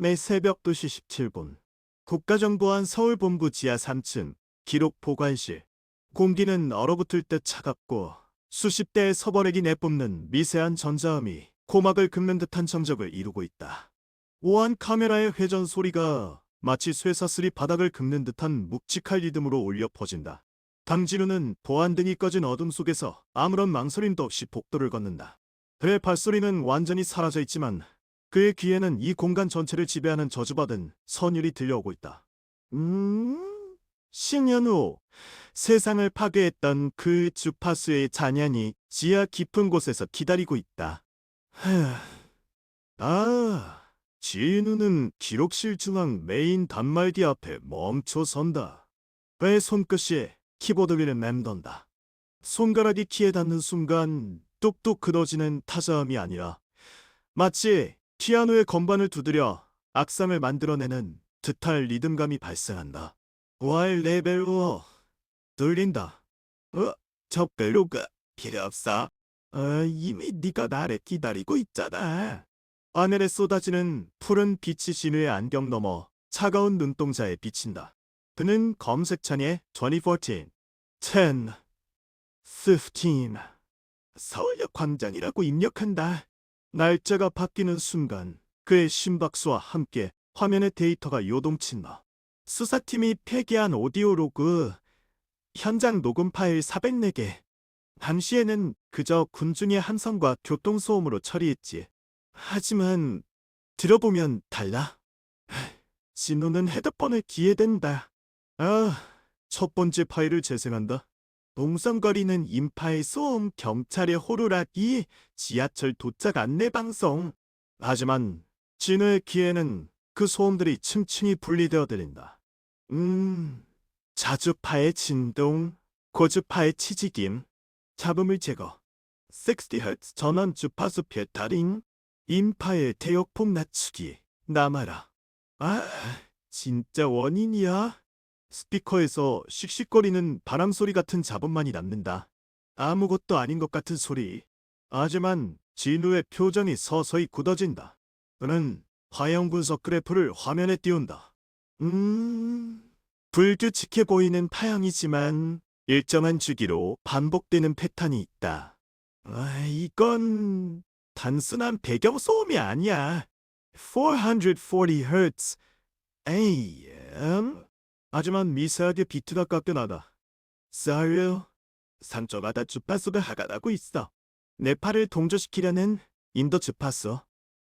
매 새벽 2시 17분. 국가정보원 서울본부 지하 3층 기록 보관실. 공기는 얼어붙을 듯 차갑고 수십 대의 서버렉이 내뿜는 미세한 전자음이 고막을 긁는 듯한 정적을 이루고 있다. 우아한 카메라의 회전 소리가 마치 쇠사슬이 바닥을 긁는 듯한 묵직한 리듬으로 울려 퍼진다. 강진우는 보안등이 꺼진 어둠 속에서 아무런 망설임도 없이 복도를 걷는다. 그의 발소리는 완전히 사라져 있지만 그의 귀에는 이 공간 전체를 지배하는 저주받은 선율이 들려오고 있다. 10년 후 세상을 파괴했던 그 주파수의 잔연이 지하 깊은 곳에서 기다리고 있다. 진우는 기록실 중앙 메인 단말기 앞에 멈춰 선다. 그의 손끝이 키보드 위를 맴돈다. 손가락이 키에 닿는 순간 뚝뚝 끊어지는 타자음이 아니라 마치 피아노의 건반을 두드려 악상을 만들어내는 듯한 리듬감이 발생한다. 와일 레벨로 들린다. 저 벨로가 필요 없어. 이미 네가 나를 기다리고 있잖아. 하늘에 쏟아지는 푸른 빛이 진우의 안경 너머 차가운 눈동자에 비친다. 그는 검색창에 2014, 10, 15 서울역 광장이라고 입력한다. 날짜가 바뀌는 순간 그의 심박수와 함께 화면의 데이터가 요동친다. 수사팀이 폐기한 오디오 로그, 현장 녹음 파일 404개. 당시에는 그저 군중의 함성과 교통소음으로 처리했지. 하지만 들어보면 달라. 진호는 헤드폰을 귀에 댄다. 첫 번째 파일을 재생한다. 동성거리는 인파의 소음, 경찰의 호루라기, 지하철 도착 안내 방송. 하지만 진우의 귀에는 그 소음들이 층층이 분리되어 들린다. 자주파의 진동, 고주파의 치지김, 잡음을 제거, 60Hz 전원 주파수 필터링, 인파의 대역폭 낮추기, 남아라. 진짜 원인이야? 스피커에서 씩씩거리는 바람 소리 같은 잡음만이 남는다. 아무것도 아닌 것 같은 소리. 하지만 진우의 표정이 서서히 굳어진다. 그는 화형 분석 그래프를 화면에 띄운다. 불규칙해 보이는 파형이지만 일정한 주기로 반복되는 패턴이 있다. 이건 단순한 배경소음이 아니야. 440Hz AM? 하지만 미세하게 비트가 깎여나다. 썰류, 산조마다 주파수가 하강하고 있어. 내 팔을 동조시키려는 인도 주파수.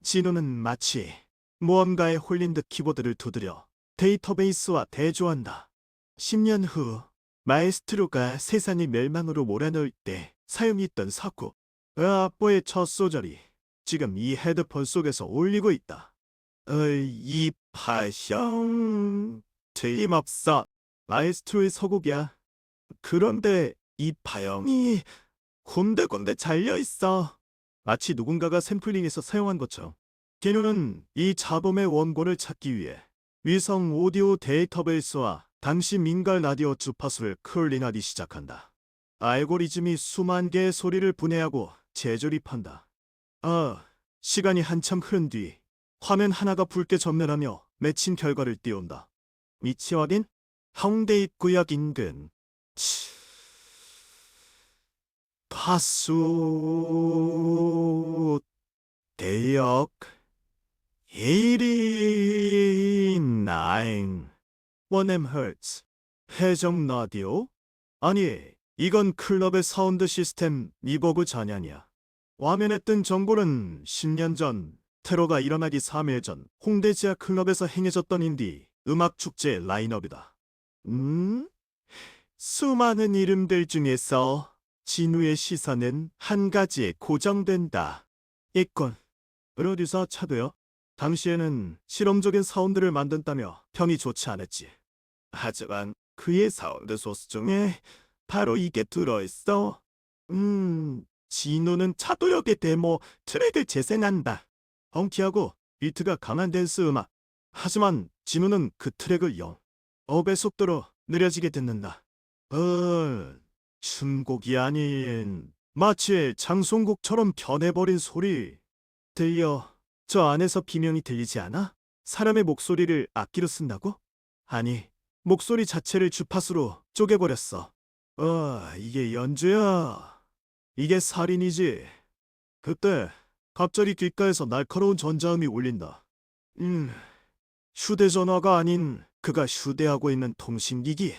진우는 마치 무언가에 홀린 듯 키보드를 두드려 데이터베이스와 대조한다. 10년 후 마에스트로가 세상이 멸망으로 몰아넣을 때 사용했던 사고. 악보의 첫 소절이 지금 이 헤드폰 속에서 울리고 있다. 이 파형 틀림없어. 마에스트로의 서곡이야. 그런데 이 파형이 군데군데 잘려있어. 마치 누군가가 샘플링해서 사용한 것처럼. 개노는 이 잡음의 원고를 찾기 위해 위성 오디오 데이터베이스와 당시 민간 라디오 주파수를 클린하기 시작한다. 알고리즘이 수만 개의 소리를 분해하고 재조립한다. 시간이 한참 흐른 뒤 화면 하나가 붉게 전멸하며 맺힌 결과를 띄운다. 위치 확인? 홍대 입구역 인근. 파수 대역 129 1Hz 해적 라디오? 아니, 이건 클럽의 사운드 시스템 리버브 잔향이야. 화면에 뜬 정보는 10년 전 테러가 일어나기 3일 전 홍대 지하 클럽에서 행해졌던 인디 음악 축제 라인업이다. 수많은 이름들 중에서 진우의 시선은 한 가지에 고정된다. 이건 프로듀서 차도요. 당시에는 실험적인 사운드를 만든다며 평이 좋지 않았지. 하지만 그의 사운드 소스 중에 바로 이게 들어있어. 진우는 차도역의 데모 트랙을 재생한다. 펑키하고 비트가 강한 댄스 음악. 하지만 진우는 그 트랙을 0.5배 속도로 느려지게 듣는다. 춤곡이 아닌 마치 장송곡처럼 변해버린 소리. 들려. 저 안에서 비명이 들리지 않아? 사람의 목소리를 악기로 쓴다고? 아니, 목소리 자체를 주파수로 쪼개버렸어. 이게 연주야. 이게 살인이지. 그때 갑자기 귓가에서 날카로운 전자음이 울린다. 휴대전화가 아닌 그가 휴대하고 있는 통신기기.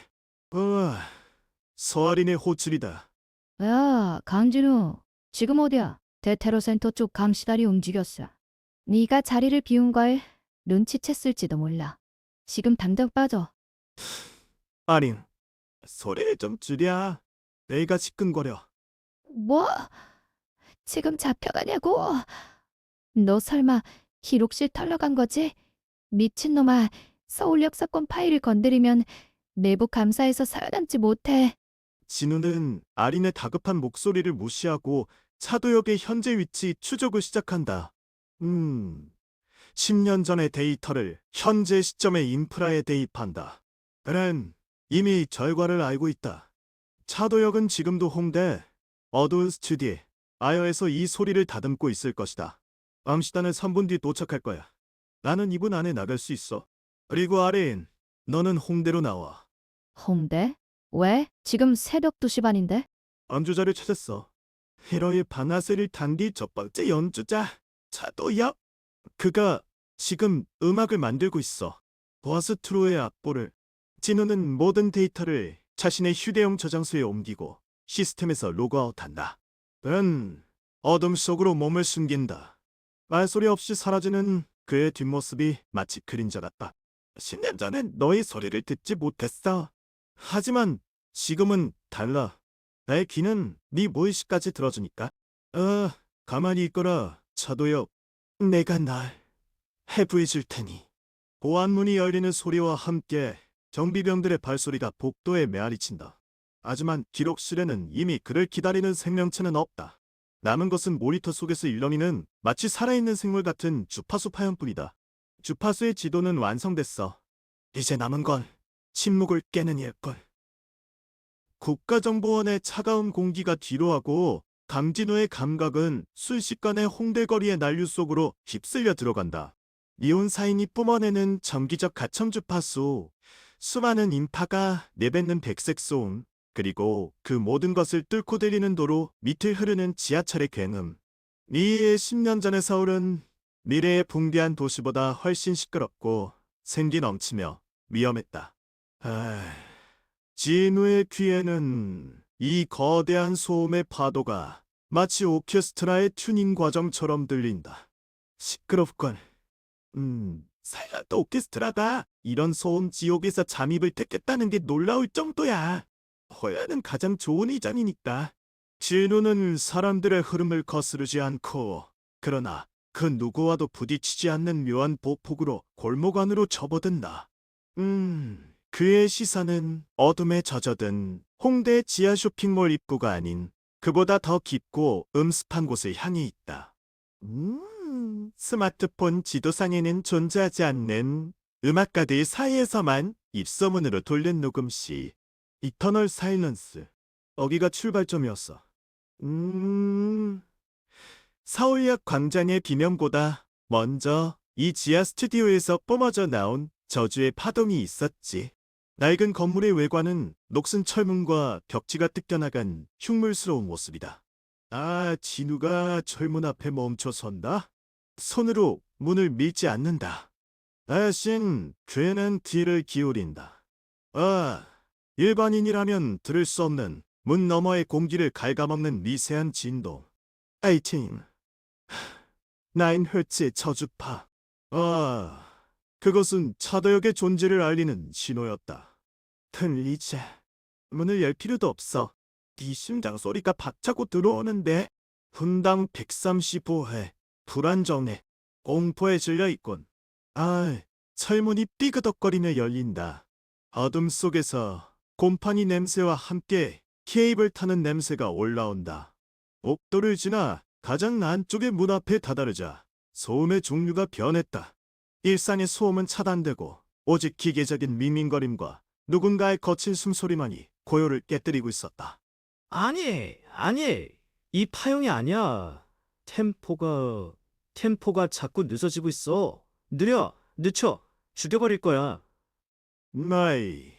서아린의 호출이다. 야, 강진우. 지금 어디야? 대테러센터 쪽 감시달이 움직였어. 네가 자리를 비운 걸 눈치챘을지도 몰라. 지금 당장 빠져. 아린, 소리를 좀 줄여. 내가 시끈거려. 뭐? 지금 잡혀가냐고? 너 설마 기록실 털러 간 거지? 미친놈아, 서울역 사건 파일을 건드리면 내부 감사에서 살아남지 못해. 진우는 아린의 다급한 목소리를 무시하고 차도역의 현재 위치 추적을 시작한다. 10년 전의 데이터를 현재 시점의 인프라에 대입한다. 그는 이미 결과를 알고 있다. 차도역은 지금도 홍대 어두운 스튜디오 아여에서 이 소리를 다듬고 있을 것이다. 암시단은 3분 뒤 도착할 거야. 나는 2분 안에 나갈 수 있어. 그리고 아린, 너는 홍대로 나와. 홍대? 왜? 지금 새벽 2시 반인데? 암주자를 찾았어. 히로의 바나세를 탄 뒤 첫 번째 연주자 차도역. 그가 지금 음악을 만들고 있어. 보아스트로의 악보를. 진우는 모든 데이터를 자신의 휴대용 저장소에 옮기고 시스템에서 로그아웃한다. 은 어둠 속으로 몸을 숨긴다. 말소리 없이 사라지는 그의 뒷모습이 마치 그림자 같다. 10년 전엔 너의 소리를 듣지 못했어. 하지만 지금은 달라. 나의 귀는 네 무의식까지 들어주니까. 가만히 있거라, 차도역. 내가 날 해부해줄 테니. 보안문이 열리는 소리와 함께 정비병들의 발소리가 복도에 메아리친다. 하지만 기록실에는 이미 그를 기다리는 생명체는 없다. 남은 것은 모니터 속에서 일렁이는 마치 살아있는 생물 같은 주파수 파형뿐이다. 주파수의 지도는 완성됐어. 이제 남은 건 침묵을 깨는 일뿐. 국가정보원의 차가운 공기가 뒤로하고 강진우의 감각은 순식간에 홍대거리의 난류 속으로 휩쓸려 들어간다. 이온 사인이 뿜어내는 정기적 가청 주파수, 수많은 인파가 내뱉는 백색 소음, 그리고 그 모든 것을 뚫고 들리는 도로 밑을 흐르는 지하철의 굉음. 이의 10년 전의 서울은 미래의 붕괴한 도시보다 훨씬 시끄럽고 생기 넘치며 위험했다. 진우의 귀에는 이 거대한 소음의 파도가 마치 오케스트라의 튜닝 과정처럼 들린다. 시끄럽군. 살라도 오케스트라가 이런 소음 지옥에서 잠입을 택했다는 게 놀라울 정도야. 호야는 가장 좋은 이장이니까. 진우는 사람들의 흐름을 거스르지 않고, 그러나 그 누구와도 부딪히지 않는 묘한 보폭으로 골목 안으로 접어든다. 그의 시선은 어둠에 젖어든 홍대 지하 쇼핑몰 입구가 아닌 그보다 더 깊고 음습한 곳을 향해 있다. 스마트폰 지도상에는 존재하지 않는 음악가들 사이에서만 입소문으로 돌린 녹음시. 이터널 사일런스. 여기가 출발점이었어. 서울역 광장의 비명보다 먼저 이 지하 스튜디오에서 뿜어져 나온 저주의 파동이 있었지. 낡은 건물의 외관은 녹슨 철문과 벽지가 뜯겨나간 흉물스러운 모습이다. 진우가 철문 앞에 멈춰 선다? 손으로 문을 밀지 않는다. 대신 귀는 뒤를 기울인다. 일반인이라면 들을 수 없는 문 너머의 공기를 갉아먹는 미세한 진동. 18, 9Hz의 저주파. 그것은 차도역의 존재를 알리는 신호였다. 들리지? 문을 열 필요도 없어. 네 심장 소리가 박차고 들어오는데 분당 135회. 불안정해. 공포에 질려있군. 철문이 삐그덕거리며 열린다. 어둠 속에서 곰팡이 냄새와 함께 케이블 타는 냄새가 올라온다. 옥도를 지나 가장 안쪽의 문 앞에 다다르자 소음의 종류가 변했다. 일상의 소음은 차단되고 오직 기계적인 밍밍거림과 누군가의 거친 숨소리만이 고요를 깨뜨리고 있었다. 아니, 이 파형이 아니야. 템포가 자꾸 늦어지고 있어. 느려. 늦춰. 죽여버릴 거야. 나이,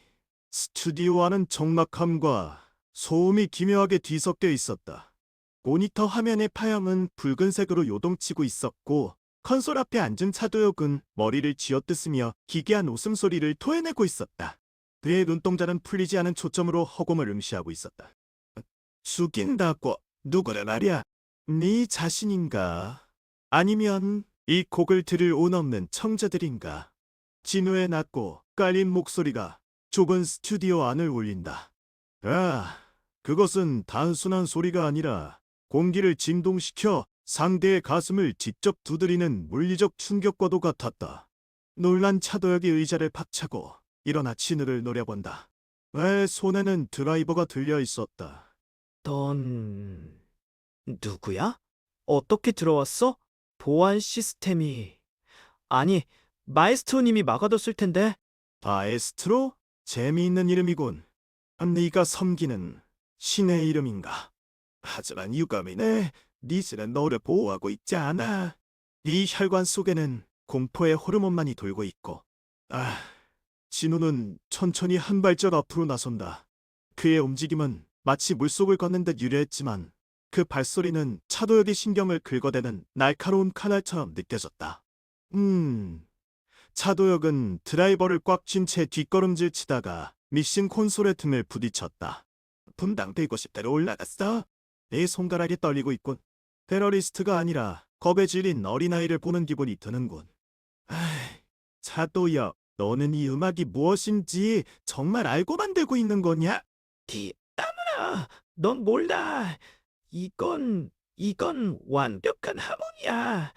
스튜디오 안은 적막함과 소음이 기묘하게 뒤섞여 있었다. 모니터 화면의 파형은 붉은색으로 요동치고 있었고 컨솔 앞에 앉은 차도혁은 머리를 쥐어뜯으며 기괴한 웃음소리를 토해내고 있었다. 그의 눈동자는 풀리지 않은 초점으로 허공을 응시하고 있었다. 죽인다고 누구를 말이야? 네 자신인가? 아니면 이 곡을 들을 운 없는 청자들인가? 진우의 낮고 깔린 목소리가 좁은 스튜디오 안을 울린다. 아, 그것은 단순한 소리가 아니라 공기를 진동시켜 상대의 가슴을 직접 두드리는 물리적 충격과도 같았다. 놀란 차도혁이 의자를 박차고 일어나 진우를 노려본다. 왜 손에는 드라이버가 들려 있었다. 넌 누구야? 어떻게 들어왔어? 보안 시스템이 아니 마에스트로님이 막아뒀을 텐데. 바에스트로? 재미있는 이름이군. 네가 섬기는 신의 이름인가? 하지만 유감이네. 니스는 너를 보호하고 있지 않아. 네 혈관 속에는 공포의 호르몬만이 돌고 있고. 아, 진우는 천천히 한 발짝 앞으로 나선다. 그의 움직임은 마치 물속을 걷는 듯 유려했지만 그 발소리는 차도역의 신경을 긁어대는 날카로운 칼날처럼 느껴졌다. 차도역은 드라이버를 꽉 쥔 채 뒷걸음질 치다가 미싱 콘솔의 틈을 부딪혔다. 분당 150대로 올라갔어. 내 손가락이 떨리고 있군. 테러리스트가 아니라 겁에 질린 어린아이를 보는 기분이 드는군. 아이, 차도역, 너는 이 음악이 무엇인지 정말 알고 만들고 있는 거냐? 디아나, 넌 몰라. 이건 완벽한 하모니야.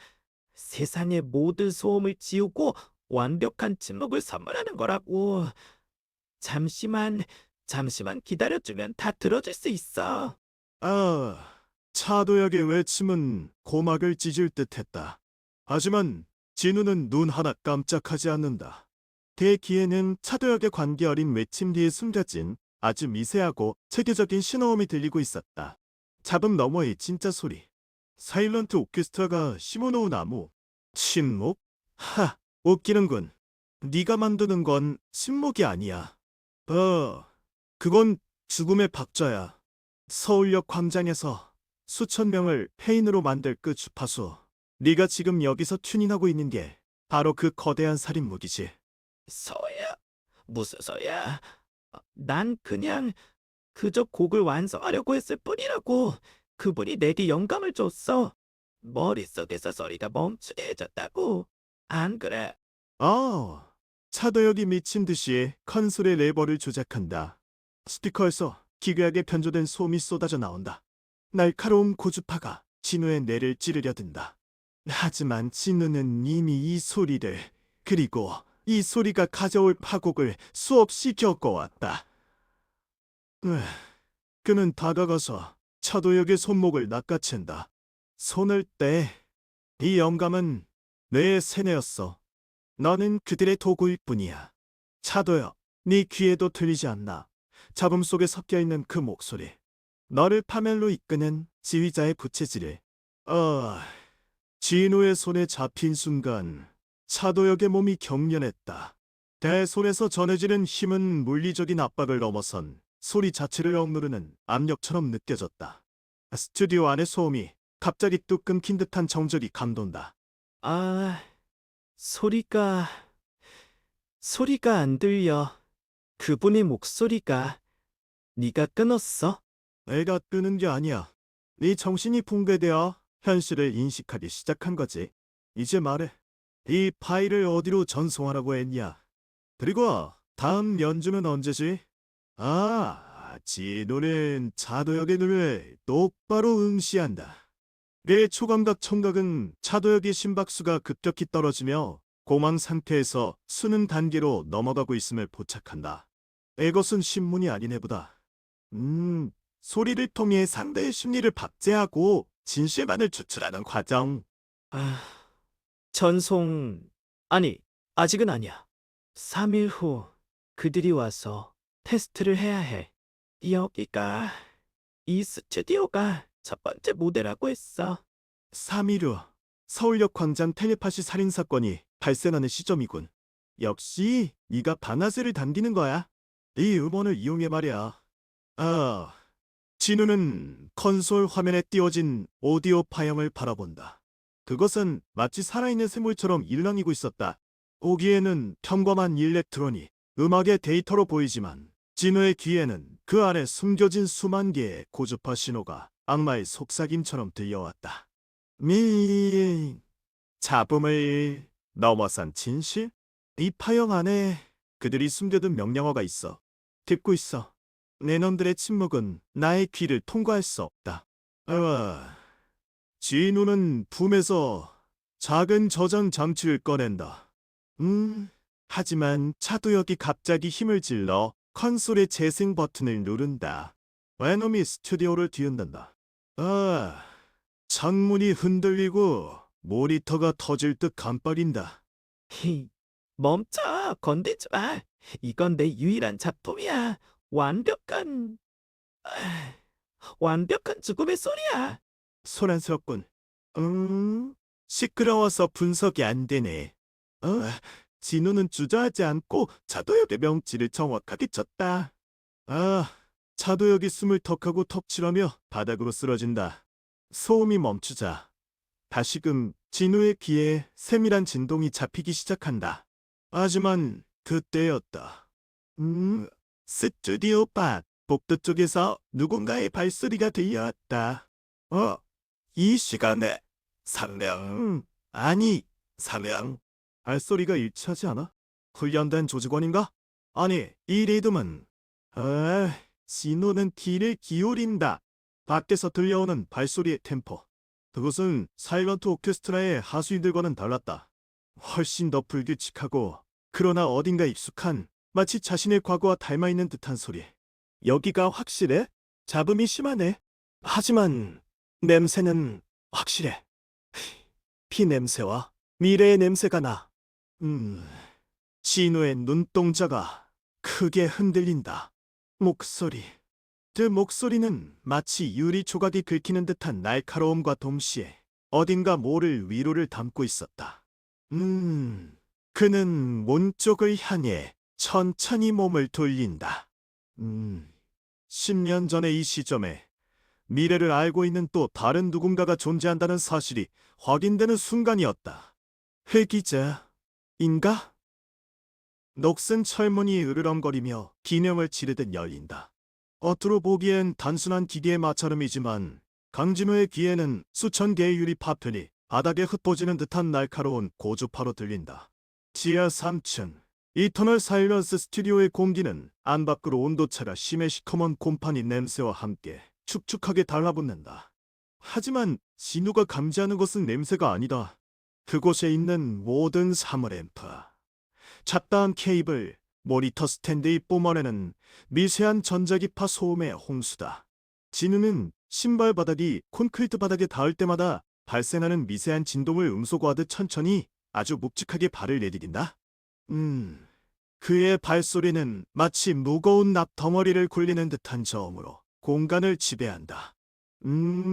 세상의 모든 소음을 지우고 완벽한 침묵을 선물하는 거라고. 잠시만 기다려주면 다 들어줄 수 있어. 아, 차도역의 외침은 고막을 찢을 듯했다. 하지만 진우는 눈 하나 깜짝하지 않는다. 그의 귀에는 차도역의 관계 어린 외침 뒤에 숨겨진 아주 미세하고 체계적인 신호음이 들리고 있었다. 잡음 너머의 진짜 소리. 사일런트 오케스트라가 심어놓은 암호. 침묵? 하, 웃기는군. 네가 만드는 건 침묵이 아니야. 그건 죽음의 박자야. 서울역 광장에서 수천 명을 폐인으로 만들 그 주파수. 네가 지금 여기서 튜닝하고 있는 게 바로 그 거대한 살인 무기지. 서야? 무슨 서야? 난 그냥 그저 곡을 완성하려고 했을 뿐이라고. 그분이 내게 영감을 줬어. 머릿속에서 소리가 멈추게 해줬다고. 안 그래? 차도역이 미친 듯이 컨솔의 레버를 조작한다. 스피커에서 기괴하게 변조된 소음이 쏟아져 나온다. 날카로운 고주파가 진우의 뇌를 찌르려 든다. 하지만 진우는 이미 이 소리를, 그리고 이 소리가 가져올 파국을 수없이 겪어왔다. 그는 다가가서 차도역의 손목을 낚아챈다. 손을 떼. 이 영감은 뇌의 세뇌였어. 너는 그들의 도구일 뿐이야. 차도역, 네 귀에도 들리지 않나? 잡음 속에 섞여 있는 그 목소리. 너를 파멸로 이끄는 지휘자의 부채질을. 진우의 손에 잡힌 순간 차도역의 몸이 경련했다. 대손에서 전해지는 힘은 물리적인 압박을 넘어선 소리 자체를 억누르는 압력처럼 느껴졌다. 스튜디오 안의 소음이 갑자기 뚝 끊긴 듯한 정적이 감돈다. 소리가 안 들려. 그분의 목소리가. 네가 끊었어? 내가 끄는 게 아니야. 네 정신이 붕괴되어 현실을 인식하기 시작한 거지. 이제 말해. 이 파일을 어디로 전송하라고 했냐? 그리고 다음 연주는 언제지? 진우는 차도역의 눈을 똑바로 응시한다. 내 초감각 청각은 차도역의 심박수가 급격히 떨어지며 공황 상태에서 수는 단계로 넘어가고 있음을 포착한다. 이것은 신문이 아니네 보다. 소리를 통해 상대의 심리를 박제하고 진실만을 추출하는 과정. 전송... 아니, 아직은 아니야. 3일 후 그들이 와서 테스트를 해야 해. 여기가... 이 스튜디오가 첫 번째 무대라고 했어. 3일 후 서울역 광장 텔레파시 살인 사건이 발생하는 시점이군. 역시 네가 반나세를 당기는 거야. 이 음원을 이용해 말이야. 아, 진우는 컨솔 화면에 띄워진 오디오 파형을 바라본다. 그것은 마치 살아있는 샘물처럼 일렁이고 있었다. 보기에는 평범한 일렉트로닉, 음악의 데이터로 보이지만 진우의 귀에는 그 안에 숨겨진 수만 개의 고주파 신호가 악마의 속삭임처럼 들려왔다. 잡음을 넘어선 진실? 이 파형 안에 그들이 숨겨둔 명령어가 있어. 듣고 있어. 내 놈들의 침묵은 나의 귀를 통과할 수 없다. 진우는 품에서 작은 저장 장치를 꺼낸다. 하지만 차도혁이 갑자기 힘을 질러 컨솔의 재생 버튼을 누른다. 외놈이 스튜디오를 뒤흔든다. 창문이 흔들리고 모니터가 터질 듯 깜빡인다. 히, 멈춰. 건들지 마. 이건 내 유일한 작품이야. 아, 완벽한 죽음의 소리야. 소란스럽군. 시끄러워서 분석이 안 되네. 진우는 주저하지 않고 차도혁의 명치를 정확하게 쳤다. 차도혁이 숨을 턱하고 턱칠하며 바닥으로 쓰러진다. 소음이 멈추자 다시금 진우의 귀에 세밀한 진동이 잡히기 시작한다. 하지만 그때였다. 스튜디오 밖 복도 쪽에서 누군가의 발소리가 들려왔다. 이 시간에 상명 아니 상명 발소리가 일치하지 않아? 훈련된 조직원인가? 아니 이 리듬은 진호는 귀를 기울인다. 밖에서 들려오는 발소리의 템포 그것은 사일런트 오케스트라의 하수인들과는 달랐다. 훨씬 더 불규칙하고 그러나 어딘가 익숙한 마치 자신의 과거와 닮아있는 듯한 소리. 여기가 확실해? 잡음이 심하네. 하지만 냄새는 확실해. 피 냄새와 미래의 냄새가 나. 진우의 눈동자가 크게 흔들린다. 그 목소리는 마치 유리 조각이 긁히는 듯한 날카로움과 동시에 어딘가 모를 위로를 담고 있었다. 그는 문 쪽을 향해 천천히 몸을 돌린다. 10년 전의 이 시점에 미래를 알고 있는 또 다른 누군가가 존재한다는 사실이 확인되는 순간이었다. 회기자인가? 녹슨 철문이 으르렁거리며 기념을 치르듯 열린다. 겉으로 보기엔 단순한 기계의 마찰음이지만 강진우의 귀에는 수천 개의 유리 파편이 바닥에 흩어지는 듯한 날카로운 고주파로 들린다. 지하 3층 이터널 사일런스 스튜디오의 공기는 안팎으로 온도차가 심해 시커먼 곰팡이 냄새와 함께 축축하게 달라붙는다. 하지만 진우가 감지하는 것은 냄새가 아니다. 그곳에 있는 모든 사물앰프, 잡다한 케이블, 모니터 스탠드의 뿜어내는 미세한 전자기파 소음의 홍수다. 진우는 신발 바닥이 콘크리트 바닥에 닿을 때마다 발생하는 미세한 진동을 음소거하듯 천천히 아주 묵직하게 발을 내디딘다. 그의 발소리는 마치 무거운 납덩어리를 굴리는 듯한 저음으로 공간을 지배한다.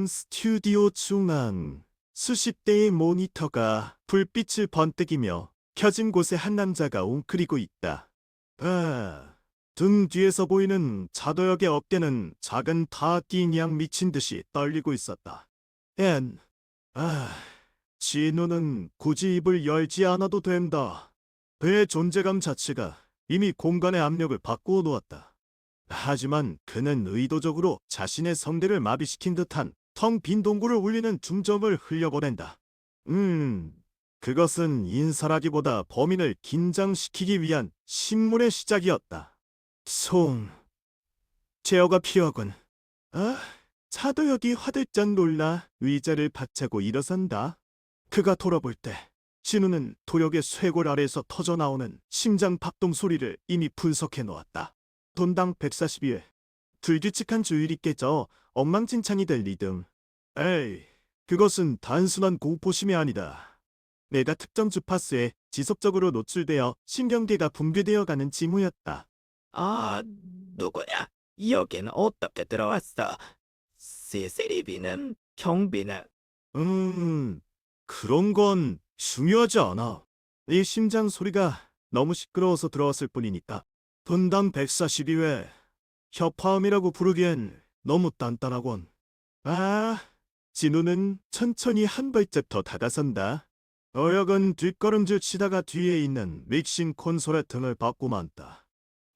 스튜디오 중앙 수십 대의 모니터가 불빛을 번뜩이며 켜진 곳에 한 남자가 웅크리고 있다. 등 뒤에서 보이는 차도혁의 어깨는 작은 타띠냥 미친 듯이 떨리고 있었다. 진우는 굳이 입을 열지 않아도 된다. 그의 존재감 자체가 이미 공간의 압력을 바꾸어 놓았다. 하지만 그는 의도적으로 자신의 성대를 마비시킨 듯한 텅 빈 동굴을 울리는 중점을 흘려보낸다. 그것은 인사라기보다 범인을 긴장시키기 위한 신문의 시작이었다. 제어가 필요하군. 차도혁이 화들짝 놀라 의자를 박차고 일어선다. 그가 돌아볼 때 진우는 도역의 쇄골 아래에서 터져나오는 심장 박동 소리를 이미 분석해 놓았다. 돈당 142회. 불규칙한 주율이 깨져 엉망진창이 될 리듬. 그것은 단순한 공포심이 아니다. 내가 특정 주파수에 지속적으로 노출되어 신경계가 붕괴되어 가는 징후였다. 누구냐? 여기는 어떻게 들어왔어? CCTV는 경비는? 그런 건 중요하지 않아. 이 심장 소리가 너무 시끄러워서 들어왔을 뿐이니까. 분당 142회. 협화음이라고 부르기엔 너무 단단하곤. 아, 진우는 천천히 한 발짝 더 다가선다. 어역은 뒷걸음질 치다가 뒤에 있는 믹싱 콘솔의 등을 받고 만다.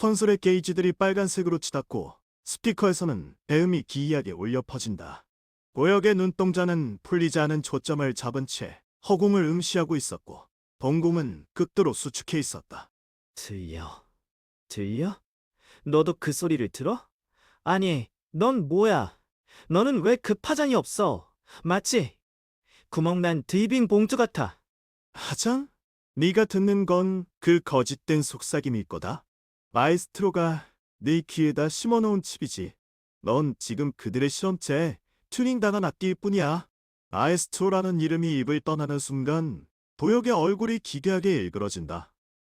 콘솔의 게이지들이 빨간색으로 치닫고 스피커에서는 배음이 기이하게 울려 퍼진다. 고역의 눈동자는 풀리지 않은 초점을 잡은 채 허공을 응시하고 있었고 동공은 극도로 수축해 있었다. 들려? 들려? 너도 그 소리를 들어? 아니, 넌 뭐야? 너는 왜 그 파장이 없어? 마치 구멍난 드이빙 봉투 같아. 하장? 네가 듣는 건 그 거짓된 속삭임일 거다. 마에스트로가 네 귀에다 심어놓은 칩이지. 넌 지금 그들의 실험체에 튜닝당한 악기일 뿐이야. 마에스트로라는 이름이 입을 떠나는 순간 도역의 얼굴이 기괴하게 일그러진다.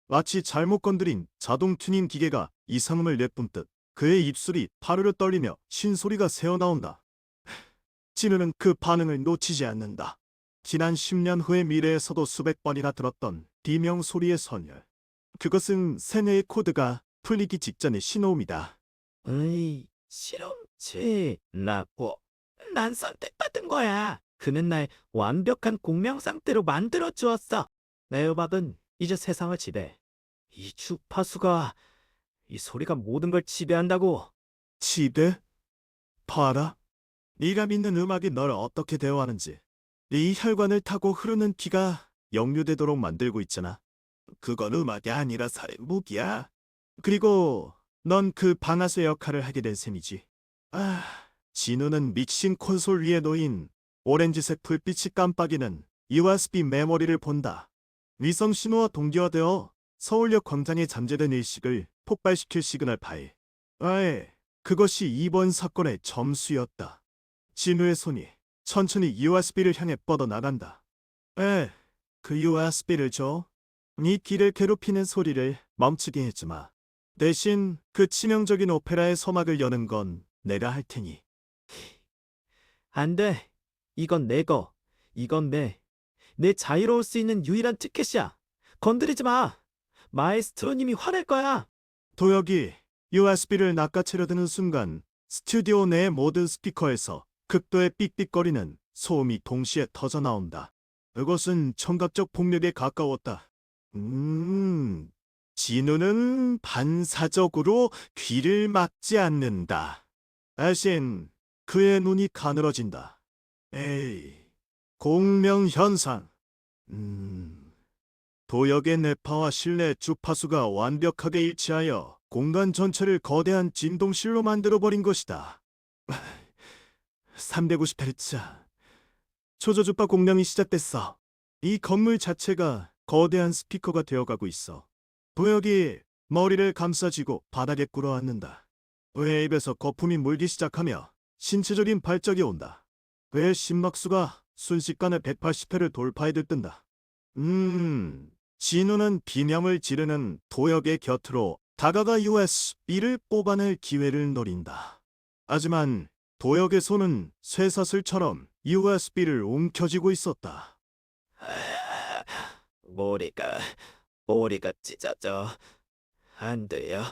마치 잘못 건드린 자동 튜닝 기계가 이상음을 내뿜듯 그의 입술이 파르르 떨리며 신소리가 새어나온다. 진우는 그 반응을 놓치지 않는다. 지난 10년 후의 미래에서도 수백 번이나 들었던 비명 소리의 선율. 그것은 세뇌의 코드가 풀리기 직전의 신호음이다. 으이, 실험체라고. 난 선택받은 거야. 그는 날 완벽한 공명 상태로 만들어 주었어. 내 음악은 이제 세상을 지배. 이 주파수가, 이 소리가 모든 걸 지배한다고. 지배? 봐라. 네가 믿는 음악이 널 어떻게 대화하는지. 네 혈관을 타고 흐르는 피가 역류되도록 만들고 있잖아. 그건 음악이 아니라 살인무기야. 그리고 넌 그 방아쇠 역할을 하게 된 셈이지. 아, 진우는 믹싱 콘솔 위에 놓인 오렌지색 불빛이 깜빡이는 USB 메모리를 본다. 위성 신호와 동기화되어 서울역 광장에 잠재된 일식을 폭발시킬 시그널 파일. 아예, 그것이 이번 사건의 점수였다. 진우의 손이 천천히 USB를 향해 뻗어나간다. 그 USB를 줘. 네 귀를 괴롭히는 소리를 멈추게 해주마. 대신 그 치명적인 오페라의 서막을 여는 건 내가 할 테니. 안 돼. 이건 내 거. 이건 내 자유로울 수 있는 유일한 티켓이야. 건드리지 마. 마에스트로님이 화낼 거야. 도혁이 USB를 낚아채려 드는 순간 스튜디오 내 모든 스피커에서 극도의 삑삑거리는 소음이 동시에 터져 나온다. 그것은 청각적 폭력에 가까웠다. 진우는 반사적으로 귀를 막지 않는다. 대신 그의 눈이 가늘어진다. 에이, 공명현상. 도역의 뇌파와 실내 주파수가 완벽하게 일치하여 공간 전체를 거대한 진동실로 만들어버린 것이다. 350Hz. 초저주파 공명이 시작됐어. 이 건물 자체가 거대한 스피커가 되어가고 있어. 도역이 머리를 감싸쥐고 바닥에 꿇어앉는다. 그의 입에서 거품이 물기 시작하며 신체적인 발작이 온다. 그의 심박수가 순식간에 180회를 돌파해 들뜬다. 진우는 비명을 지르는 도역의 곁으로 다가가 USB를 뽑아낼 기회를 노린다. 하지만 도역의 손은 쇠사슬처럼 USB를 움켜쥐고 있었다. 머리가 찢어져. 안 돼요.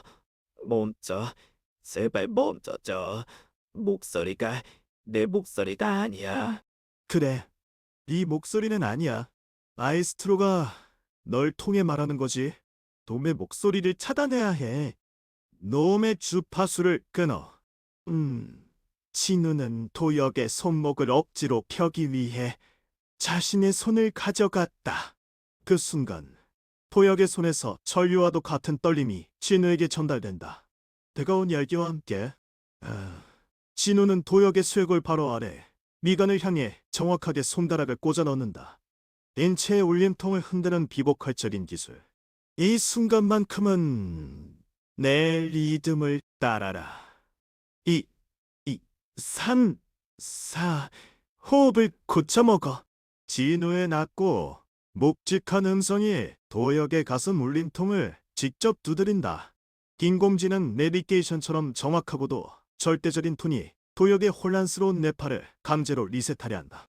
멈춰. 제발 멈춰줘. 목소리가 내 목소리가 아니야. 그래, 네 목소리는 아니야. 마에스트로가 널 통해 말하는 거지. 놈의 목소리를 차단해야 해. 놈의 주파수를 끊어. 진우는 도역의 손목을 억지로 펴기 위해 자신의 손을 가져갔다. 그 순간 도역의 손에서 전류와도 같은 떨림이 진우에게 전달된다. 뜨거운 열기와 함께 진우는 도역의 쇄골 바로 아래 미간을 향해 정확하게 손가락을 꽂아 넣는다. 인체의 울림통을 흔드는 비보컬적인 기술. 이 순간만큼은 내 리듬을 따라라. 3, 4, 호흡을 고쳐먹어. 진우의 낮고 묵직한 음성이 도역의 가슴 울림통을 직접 두드린다. 인공지능 내비게이션처럼 정확하고도 절대적인 톤이 도역의 혼란스러운 뇌파를 강제로 리셋하려 한다.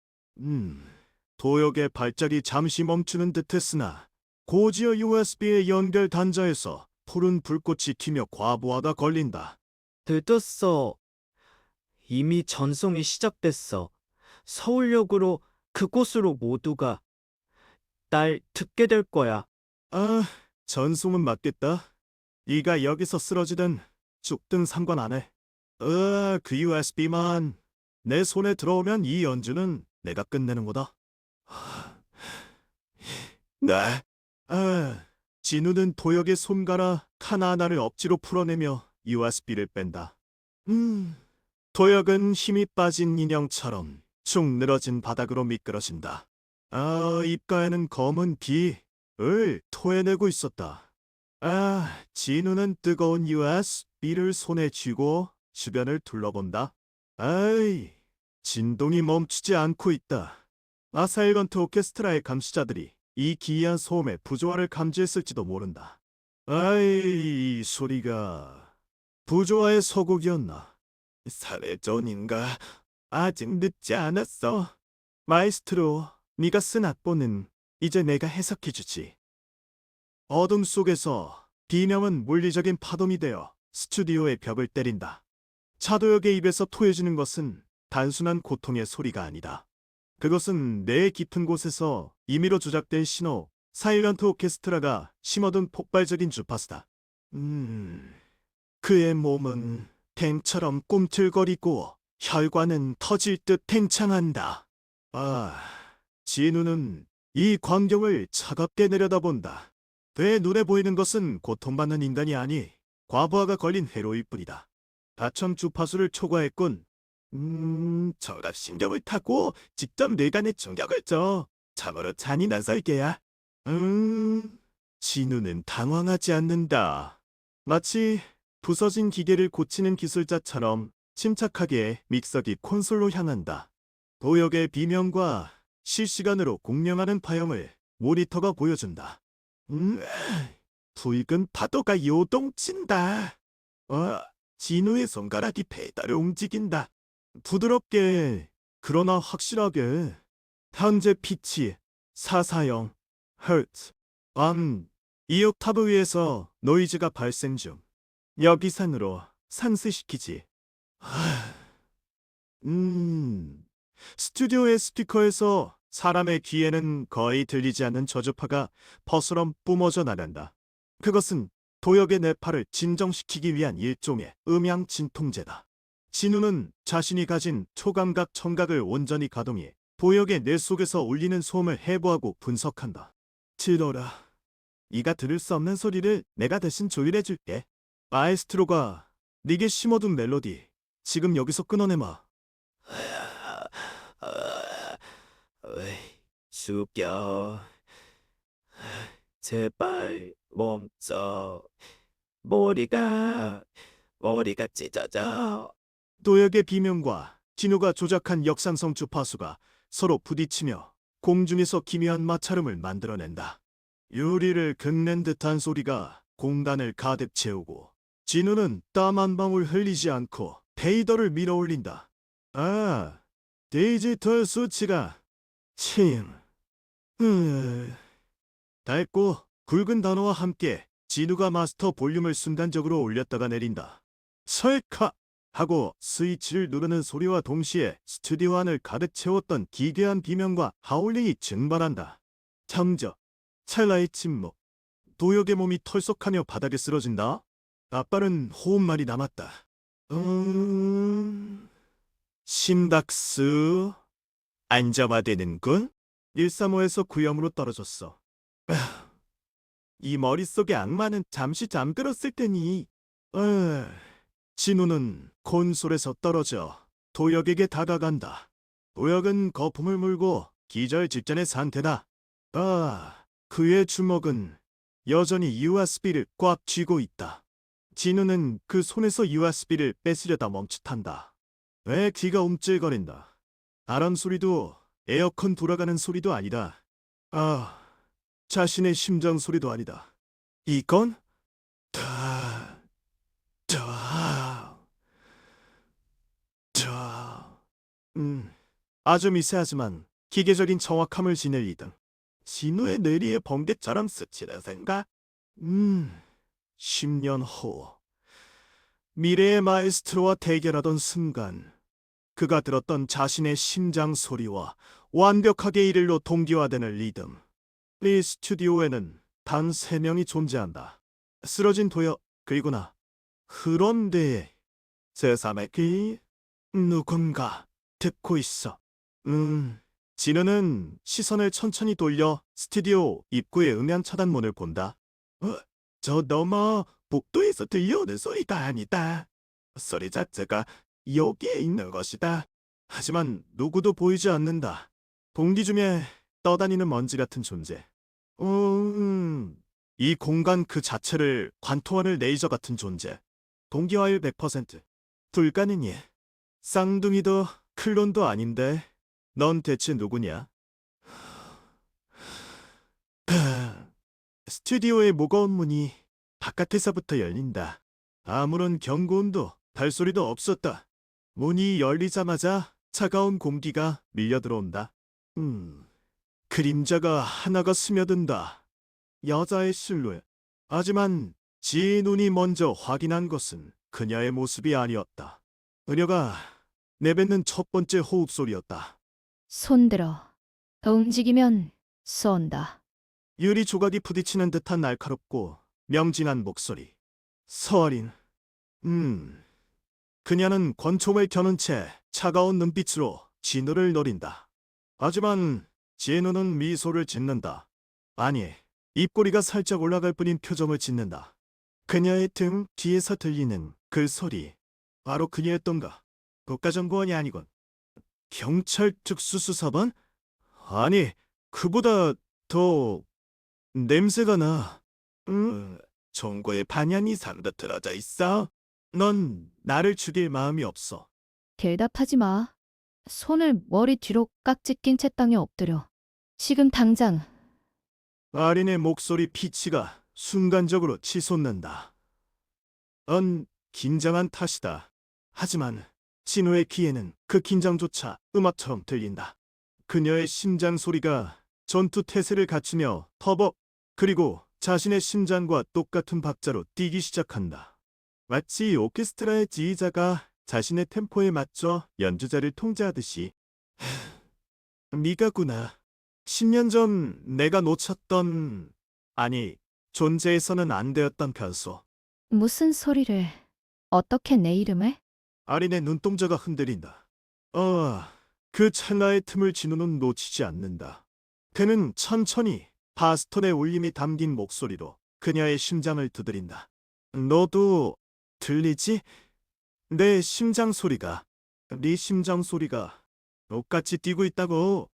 도역의 발작이 잠시 멈추는 듯했으나 고지어 USB의 연결 단자에서 푸른 불꽃이 튀며 과부하가 걸린다. 듣었어. 이미 전송이 시작됐어. 서울역으로 그곳으로 모두가 날 듣게 될 거야. 아, 전송은 맞겠다. 네가 여기서 쓰러지든 죽든 상관 안 해. 그 USB만 내 손에 들어오면 이 연주는 내가 끝내는 거다. 네. 진우는 도역의 손가락 하나하나를 억지로 풀어내며 USB를 뺀다. 도역은 힘이 빠진 인형처럼 축 늘어진 바닥으로 미끄러진다. 입가에는 검은 비을 토해내고 있었다. 진우는 뜨거운 USB를 손에 쥐고 주변을 둘러본다. 진동이 멈추지 않고 있다. 아사일건트 오케스트라의 감시자들이 이 기이한 소음의 부조화를 감지했을지도 모른다. 이 소리가 부조화의 서곡이었나? 살해전인가? 아직 늦지 않았어. 마이스트로, 네가 쓴 악보는 이제 내가 해석해주지. 어둠 속에서 비명은 물리적인 파동이 되어 스튜디오의 벽을 때린다. 차도역의 입에서 토해지는 것은 단순한 고통의 소리가 아니다. 그것은 뇌의 깊은 곳에서 임의로 조작된 신호, 사일런트 오케스트라가 심어둔 폭발적인 주파수다. 그의 몸은 탱처럼 꿈틀거리고 혈관은 터질 듯 팽창한다. 진우는 이 광경을 차갑게 내려다본다. 내 눈에 보이는 것은 고통받는 인간이 아니 과부하가 걸린 해로일 뿐이다. 다천 주파수를 초과했군. 저갑신경을 타고 직접 뇌간에 충격을 줘. 참으로 잔인한 설계야. 진우는 당황하지 않는다. 마치 부서진 기계를 고치는 기술자처럼 침착하게 믹서기 콘솔로 향한다. 도역의 비명과 실시간으로 공명하는 파형을 모니터가 보여준다. 붉은 파도가 요동친다. 진우의 손가락이 페달을 움직인다. 부드럽게 그러나 확실하게. 현재 피치 440 Hz. 이 옥타브 위에서 노이즈가 발생 중. 여기산으로 상쇄시키지. 스튜디오의 스피커에서 사람의 귀에는 거의 들리지 않는 저주파가 퍼스럼 뿜어져 나간다. 그것은 도역의 뇌파를 진정시키기 위한 일종의 음향 진통제다. 진우는 자신이 가진 초감각 청각을 온전히 가동해 도역의 뇌 속에서 울리는 소음을 해부하고 분석한다. 들어라. 네가 들을 수 없는 소리를 내가 대신 조율해줄게. 마에스트로가 네게 심어둔 멜로디 지금 여기서 끊어내마. 죽여. 제발 멈춰. 머리가 찢어져. 도역의 비명과 진우가 조작한 역산성 주파수가 서로 부딪히며 공중에서 기묘한 마찰음을 만들어낸다. 유리를 긁는 듯한 소리가 공간을 가득 채우고 진우는 땀 한 방울 흘리지 않고 페이더를 밀어올린다. 디지털 수치가 밝고 굵은 단어와 함께 진우가 마스터 볼륨을 순간적으로 올렸다가 내린다. 설카! 하고 스위치를 누르는 소리와 동시에 스튜디오 안을 가득 채웠던 기괴한 비명과 하울링이 증발한다. 잠적, 찰나의 침묵, 도역의 몸이 털썩하며 바닥에 쓰러진다. 아빠는 호흡만이 남았다. 심박수 안정화되는군. 135에서 9염으로 떨어졌어. 이 머릿속의 악마는 잠시 잠들었을 테니. 진우는 콘솔에서 떨어져 도역에게 다가간다. 도역은 거품을 물고 기절 직전의 상태다. 그의 주먹은 여전히 USB를 꽉 쥐고 있다. 진우는 그 손에서 USB를 뺏으려다 멈칫한다. 왜 귀가 움찔거린다. 아람 소리도 에어컨 돌아가는 소리도 아니다. 자신의 심장 소리도 아니다. 이건 아주 미세하지만 기계적인 정확함을 지닐 이등. 진우의 뇌리에 번개처럼 스치는 생각. 10년 후 미래의 마에스트로와 대결하던 순간 그가 들었던 자신의 심장 소리와 완벽하게 이rir로 동기화되는 리듬. 이 스튜디오에는 단 3명이 존재한다. 쓰러진 도여 그리고 나. 그런데 제3의 그 누군가 듣고 있어. 진우는 시선을 천천히 돌려 스튜디오 입구의 음향 차단문을 본다. 저 너머 복도에서 들려오는 소리가 아니다. 소리 자체가 여기에 있는 것이다. 하지만 누구도 보이지 않는다. 공기 중에 떠다니는 먼지 같은 존재. 이 공간 그 자체를 관통하는 레이저 같은 존재. 동기화율 100%. 불가능해. 쌍둥이도 클론도 아닌데 넌 대체 누구냐? 스튜디오의 무거운 문이 바깥에서부터 열린다. 아무런 경고음도 발소리도 없었다. 문이 열리자마자 차가운 공기가 밀려 들어온다. 그림자가 하나가 스며든다. 여자의 실루엣. 하지만 지혜의 눈이 먼저 확인한 것은 그녀의 모습이 아니었다. 그녀가 내뱉는 첫 번째 호흡 소리였다. 손들어. 움직이면 쏜다. 유리 조각이 부딪히는 듯한 날카롭고 명진한 목소리. 서아린. 그녀는 권총을 겨눈 채 차가운 눈빛으로 진우를 노린다. 하지만 진우는 미소를 짓는다. 아니, 입꼬리가 살짝 올라갈 뿐인 표정을 짓는다. 그녀의 등 뒤에서 들리는 그 소리. 바로 그녀였던가. 국가정보원이 아니군. 경찰 특수수사반? 아니, 그보다 더 냄새가 나. 종고에 반년 이상 들어져 있어. 넌 나를 죽일 마음이 없어. 대답하지 마. 손을 머리 뒤로 깍지 낀 채 땅에 엎드려. 지금 당장. 아린의 목소리 피치가 순간적으로 치솟는다. 넌 긴장한 탓이다. 하지만 진우의 귀에는 그 긴장조차 음악처럼 들린다. 그녀의 심장 소리가 전투 태세를 갖추며 터벅 그리고 자신의 심장과 똑같은 박자로 뛰기 시작한다. 마치 오케스트라의 지휘자가 자신의 템포에 맞춰 연주자를 통제하듯이. 네가구나. 10년 전 내가 놓쳤던, 아니, 존재해서는 안 되었던 변수. 무슨 소리를. 어떻게 내 이름을? 아린의 눈동자가 흔들린다. 그 찰나의 틈을 진우는 놓치지 않는다. 그는 천천히 바스톤의 울림이 담긴 목소리로 그녀의 심장을 두드린다. 너도 들리지? 내 심장 소리가, 네 심장 소리가 똑같이 뛰고 있다고.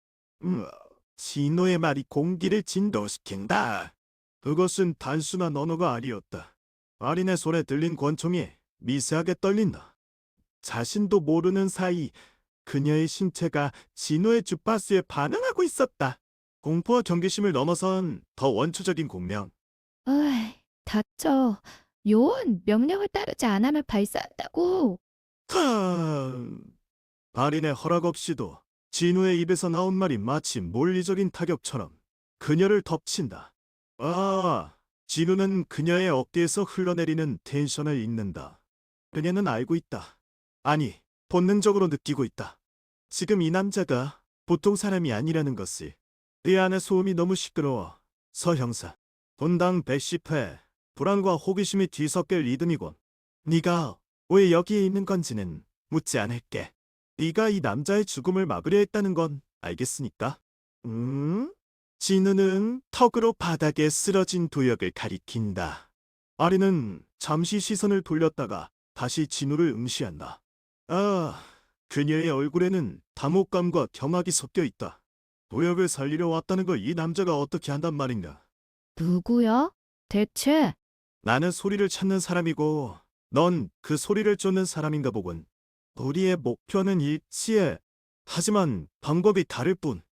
진호의 말이 공기를 진동시킨다. 그것은 단순한 언어가 아니었다. 아린의 손에 들린 권총이 미세하게 떨린다. 자신도 모르는 사이 그녀의 신체가 진호의 주파수에 반응하고 있었다. 공포와 경계심을 넘어선 더 원초적인 공명. 어이, 닥쳐. 요원 명령을 따르지 않으면 발사한다고. 아린의 허락 없이도 진우의 입에서 나온 말이 마치 물리적인 타격처럼 그녀를 덮친다. 진우는 그녀의 어깨에서 흘러내리는 텐션을 읽는다. 그녀는 알고 있다. 아니, 본능적으로 느끼고 있다. 지금 이 남자가 보통 사람이 아니라는 것을. 이 안의 소음이 너무 시끄러워. 서 형사. 분당 110회. 불안과 호기심이 뒤섞일 리듬이군. 네가 왜 여기에 있는 건지는 묻지 않을게. 네가 이 남자의 죽음을 막으려 했다는 건 알겠으니까. 진우는 턱으로 바닥에 쓰러진 도역을 가리킨다. 아리는 잠시 시선을 돌렸다가 다시 진우를 응시한다. 그녀의 얼굴에는 당혹감과 경악이 섞여 있다. 도역을 살리려 왔다는 걸 이 남자가 어떻게 한단 말인가? 누구야? 대체? 나는 소리를 찾는 사람이고 넌 그 소리를 쫓는 사람인가 보군. 우리의 목표는 일치해. 하지만 방법이 다를 뿐.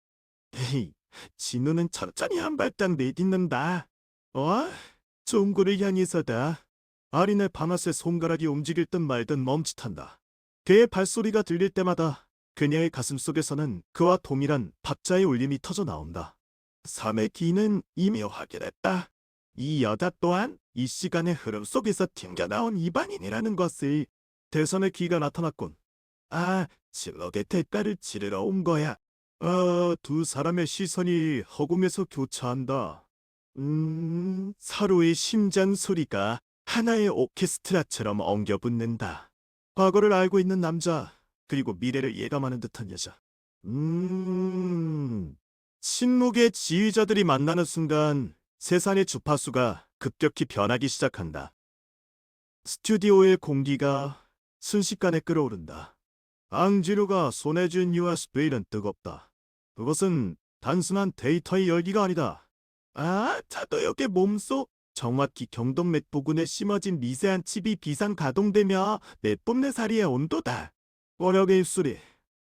에이, 진우는 천천히 한 발짝 내딛는다. 종구를 향해서다. 아린의 바나스의 손가락이 움직일 듯 말듯 멈칫한다. 그의 발소리가 들릴 때마다 그녀의 가슴 속에서는 그와 동일한 박자의 울림이 터져 나온다. 삶의 기는 이미 확인했다. 이 여자 또한 이 시간의 흐름 속에서 튕겨나온 이방인이라는 것을. 대선의 기가 나타났군. 아, 진록의 대가를 치르러 온 거야. 두 사람의 시선이 허공에서 교차한다. 서로의 심장 소리가 하나의 오케스트라처럼 엉겨붙는다. 과거를 알고 있는 남자, 그리고 미래를 예감하는 듯한 여자. 침묵의 지휘자들이 만나는 순간 세상의 주파수가 급격히 변하기 시작한다. 스튜디오의 공기가 순식간에 끓어오른다. 앙지루가 손에 쥔 USB는 뜨겁다. 그것은 단순한 데이터의 열기가 아니다. 자도역의 몸속 정확히 경동맥 부근에 심어진 미세한 칩이 비상 가동되며 내뿜는 사리의 온도다. 원혁의 입술이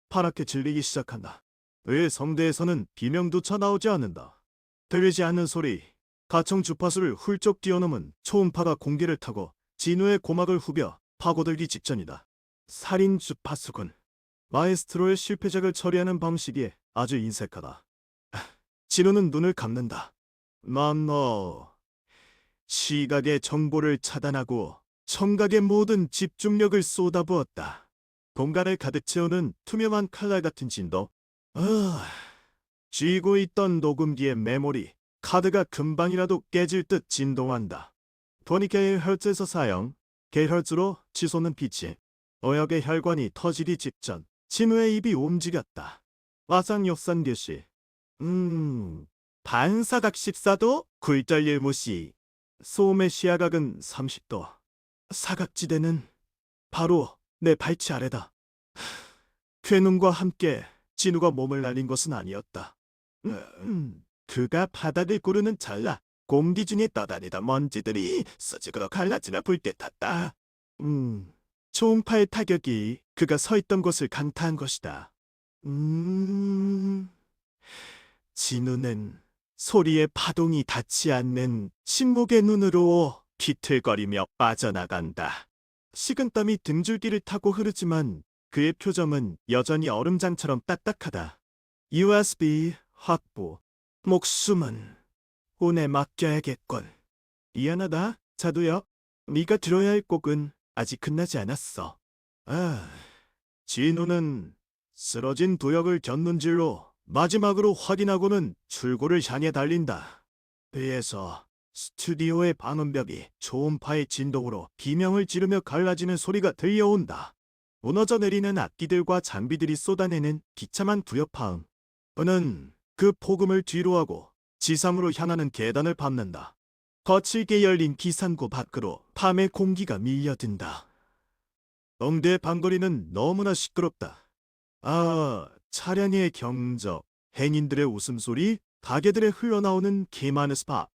파랗게 질리기 시작한다. 그의 성대에서는 비명조차 나오지 않는다. 들리지 않는 소리, 가청 주파수를 훌쩍 뛰어넘은 초음파가 공기를 타고 진우의 고막을 후벼 파고들기 직전이다. 살인 주파수군. 마에스트로의 실패작을 처리하는 방식이 아주 인색하다. 진우는 눈을 감는다. 너 시각의 정보를 차단하고 청각의 모든 집중력을 쏟아부었다. 공간을 가득 채우는 투명한 칼날 같은 진도. 쥐고 있던 녹음기의 메모리, 카드가 금방이라도 깨질 듯 진동한다. 20kHz에서 사용, KHz로 치솟는 빛이. 어역의 혈관이 터지기 직전 진우의 입이 움직였다. 와상역산 개시. 반사각 14도, 굴절일 무시. 소음의 시야각은 30도. 사각지대는 바로 내 발치 아래다. 괴눈과 함께 진우가 몸을 날린 것은 아니었다. 그가 바닥을 구르는 찰나 공기 중에 떠다니던 먼지들이 수직으로 갈라지나 붉게 탔다. 초음파의 타격이 그가 서 있던 곳을 강타한 것이다. 진우는 소리의 파동이 닿지 않는 침묵의 눈으로 비틀거리며 빠져나간다. 식은땀이 등줄기를 타고 흐르지만 그의 표정은 여전히 얼음장처럼 딱딱하다. USB 확보. 목숨은 운에 맡겨야겠군. 미안하다, 자두야. 네가 들어야 할 곡은 아직 끝나지 않았어. 진우는 쓰러진 두역을 견눈질로 마지막으로 확인하고는 출구를 향해 달린다. 배에서 스튜디오의 방음벽이 초음파의 진동으로 비명을 지르며 갈라지는 소리가 들려온다. 무너져 내리는 악기들과 장비들이 쏟아내는 비참한 부여파음. 그는 그 폭음을 뒤로하고 지상으로 향하는 계단을 밟는다. 거칠게 열린 기상구 밖으로 밤의 공기가 밀려든다. 엉대의 방거리는 너무나 시끄럽다. 차량의 경적, 행인들의 웃음소리, 가게들의 흘러나오는 기만의 스파.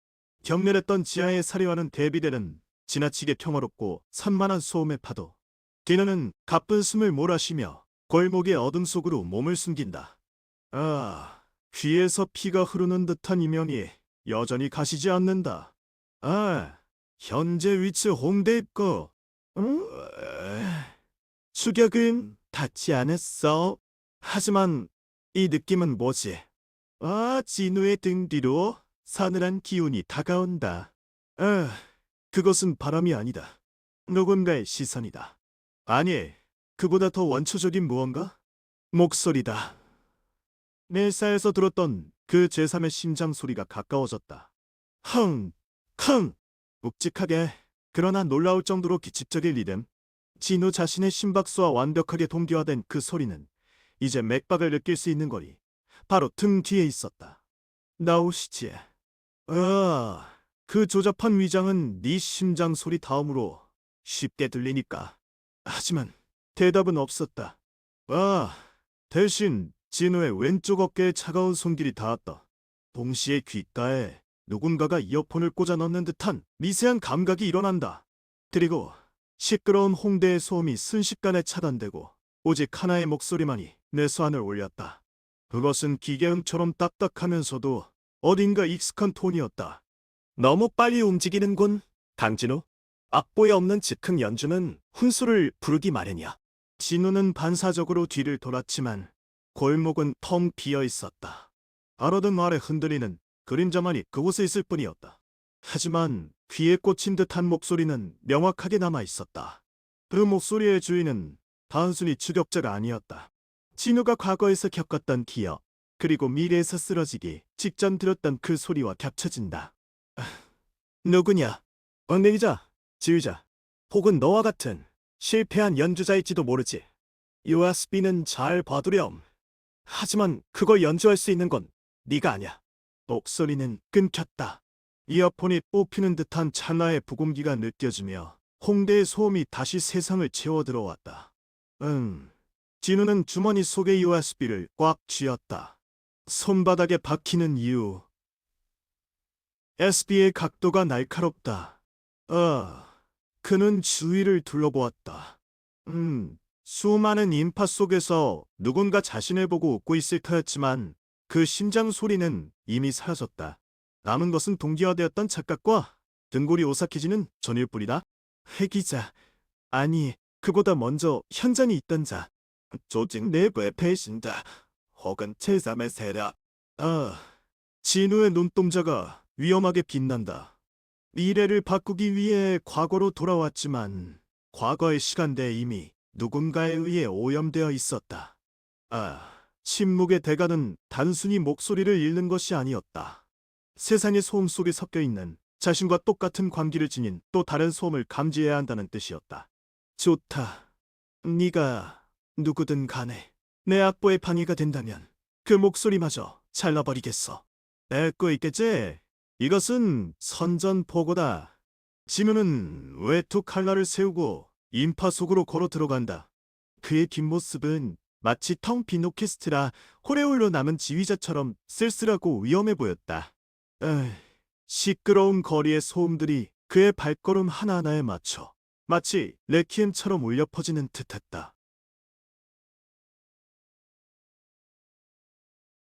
격렬했던 지하의 사리와는 대비되는 지나치게 평화롭고 산만한 소음의 파도. 디너는 가쁜 숨을 몰아쉬며 골목의 어둠 속으로 몸을 숨긴다. 귀에서 피가 흐르는 듯한 이명이 여전히 가시지 않는다. 현재 위치 홍대 입구. 추격은 닿지 않았어. 하지만 이 느낌은 뭐지? 진우의 등 뒤로 서늘한 기운이 다가온다. 그것은 바람이 아니다. 누군가의 시선이다. 아니, 그보다 더 원초적인 무언가? 목소리다. 넬사에서 들었던 그 제3의 심장 소리가 가까워졌다. 흥! 묵직하게, 그러나 놀라울 정도로 기습적인 리듬. 진우 자신의 심박수와 완벽하게 동기화된 그 소리는 이제 맥박을 느낄 수 있는 거리. 바로 등 뒤에 있었다. 나오시지. 그 조잡한 위장은 네 심장 소리 다음으로 쉽게 들리니까. 하지만 대답은 없었다. 대신 진우의 왼쪽 어깨에 차가운 손길이 닿았다. 동시에 귓가에 누군가가 이어폰을 꽂아 넣는 듯한 미세한 감각이 일어난다. 그리고 시끄러운 홍대의 소음이 순식간에 차단되고 오직 하나의 목소리만이 내 소환을 올렸다. 그것은 기계음처럼 딱딱하면서도 어딘가 익숙한 톤이었다. 너무 빨리 움직이는군, 강진우. 악보에 없는 즉흥 연주는 훈수를 부르기 마련이야. 진우는 반사적으로 뒤를 돌았지만 골목은 텅 비어 있었다. 가로등 아래 흔들리는 그림자만이 그곳에 있을 뿐이었다. 하지만 귀에 꽂힌 듯한 목소리는 명확하게 남아 있었다. 그 목소리의 주인은 단순히 추격자가 아니었다. 진우가 과거에서 겪었던 기억, 그리고 미래에서 쓰러지기 직전 들었던 그 소리와 겹쳐진다. 누구냐? 언행이자, 지휘자, 혹은 너와 같은 실패한 연주자일지도 모르지. USB는 잘 봐두렴. 하지만 그걸 연주할 수 있는 건 네가 아니야. 목소리는 끊겼다. 이어폰이 뽑히는 듯한 찰나의 부공기가 느껴지며 홍대의 소음이 다시 세상을 채워 들어왔다. 진우는 주머니 속의 USB를 꽉 쥐었다. 손바닥에 박히는 이유. SB의 각도가 날카롭다. 그는 주위를 둘러보았다. 수많은 인파 속에서 누군가 자신을 보고 웃고 있을 터였지만 그 심장 소리는 이미 사라졌다. 남은 것은 동기화되었던 착각과 등골이 오싹해지는 전일 뿐이다. 회기자, 아니 그보다 먼저 현장에 있던 자, 조직 내부의 배신자, 혹은 제3의 세력. 진우의 눈동자가 위험하게 빛난다. 미래를 바꾸기 위해 과거로 돌아왔지만 과거의 시간대에 이미 누군가에 의해 오염되어 있었다. 침묵의 대가는 단순히 목소리를 잃는 것이 아니었다. 세상의 소음 속에 섞여 있는 자신과 똑같은 광기를 지닌 또 다른 소음을 감지해야 한다는 뜻이었다. 좋다. 네가 누구든 간에 내 악보의 방해가 된다면 그 목소리마저 잘라버리겠어. 낼거 있겠지? 이것은 선전포고다. 진우는 외투 칼날을 세우고 인파 속으로 걸어 들어간다. 그의 뒷모습은 마치 텅 빈 오케스트라 홀에 남은 지휘자처럼 쓸쓸하고 위험해 보였다. 시끄러운 거리의 소음들이 그의 발걸음 하나하나에 맞춰 마치 레퀴엠처럼 울려 퍼지는 듯했다.